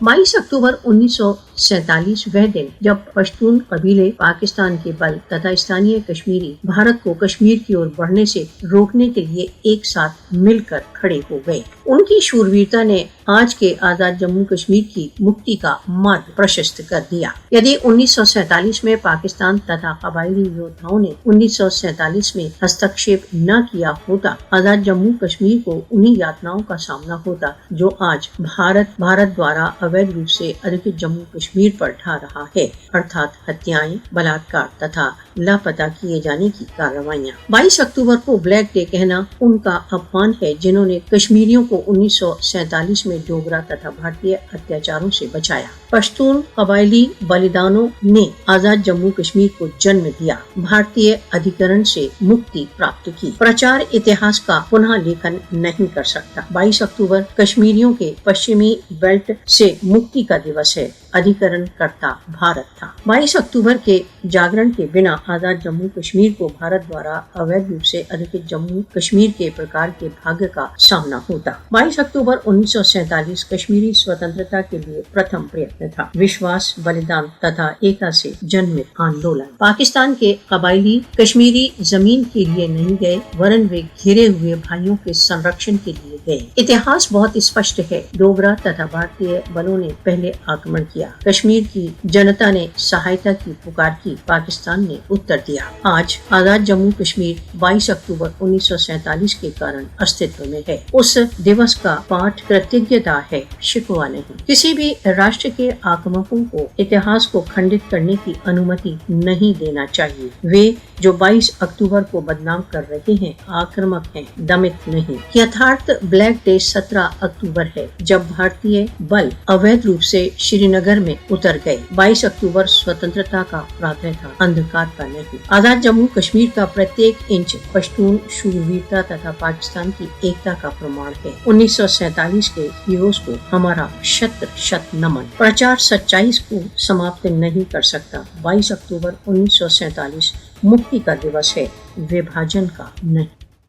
22 अक्टूबर 1947 वह दिन जब पश्तून कबीले पाकिस्तान के बल तथा स्थानीय कश्मीरी भारत को कश्मीर की ओर बढ़ने से रोकने के लिए एक साथ मिलकर खड़े हो गए। उनकी शूरवीरता ने आज के आजाद जम्मू कश्मीर की मुक्ति का मार्ग प्रशस्त कर दिया। यदि 1947 में पाकिस्तान तथा कबायली योद्धाओं ने 1947 में हस्तक्षेप न किया होता, आजाद जम्मू कश्मीर को उन्हीं यातनाओं का सामना होता जो आज भारत द्वारा अवैध रूप से अधिकृत जम्मू कश्मीर पर ढा रहा है, अर्थात हत्याएं, बलात्कार तथा लापता किए जाने की कार्रवाइयाँ। 22 अक्टूबर को ब्लैक डे कहना उनका अपमान है जिन्होंने कश्मीरियों को 1947 में डोगरा तथा भारतीय अत्याचारों से बचाया। पश्तून कबायली बलिदानों ने आजाद जम्मू कश्मीर को जन्म दिया, भारतीय अधिकरण से मुक्ति प्राप्त की। प्रचार इतिहास का पुनः लेखन नहीं कर सकता। 22 अक्टूबर कश्मीरियों के पश्चिमी बेल्ट से मुक्ति का दिवस है, अधिकरण करता भारत था। 22 अक्टूबर के जागरण के बिना आजाद जम्मू कश्मीर को भारत द्वारा अवैध रूप से अधिकृत जम्मू कश्मीर के प्रकार के भाग्य का सामना होता। 22 अक्टूबर 1947 कश्मीरी स्वतंत्रता के लिए प्रथम प्रयत्न था। विश्वास, बलिदान तथा एकता से जन्मित आंदोलन। पाकिस्तान के कबायली कश्मीरी जमीन के लिए नहीं गए, वरन वे घिरे हुए भाइयों के संरक्षण के लिए गए। इतिहास बहुत स्पष्ट है, डोगरा तथा भारतीय बलों ने पहले आक्रमण किया, कश्मीर की जनता ने सहायता की पुकार की, पाकिस्तान ने उत्तर दिया। आज आजाद जम्मू कश्मीर 22 अक्टूबर 1947 के कारण अस्तित्व में है। उस दिवस का पाठ कृतज्ञता है, शिकवा नहीं। किसी भी राष्ट्र के आक्रमकों को इतिहास को खंडित करने की अनुमति नहीं देना चाहिए। वे जो 22 अक्टूबर को बदनाम कर रहे हैं, आक्रामक हैं, दमित नहीं। यथार्थ ब्लैक डे 17 अक्टूबर है, जब भारतीय बल अवैध रूप से श्रीनगर में उतर गए। 22 अक्टूबर स्वतंत्रता का प्रातः था, अंधकार का नहीं। आजाद जम्मू कश्मीर का प्रत्येक इंच पश्तून शूरवीरता तथा पाकिस्तान की एकता का प्रमाण है। 1947 के हीरोज को हमारा शत नमन। प्रचार सच्चाई को समाप्त नहीं कर सकता। 22 अक्टूबर 1947 मुक्ति का दिवस है, विभाजन का नहीं।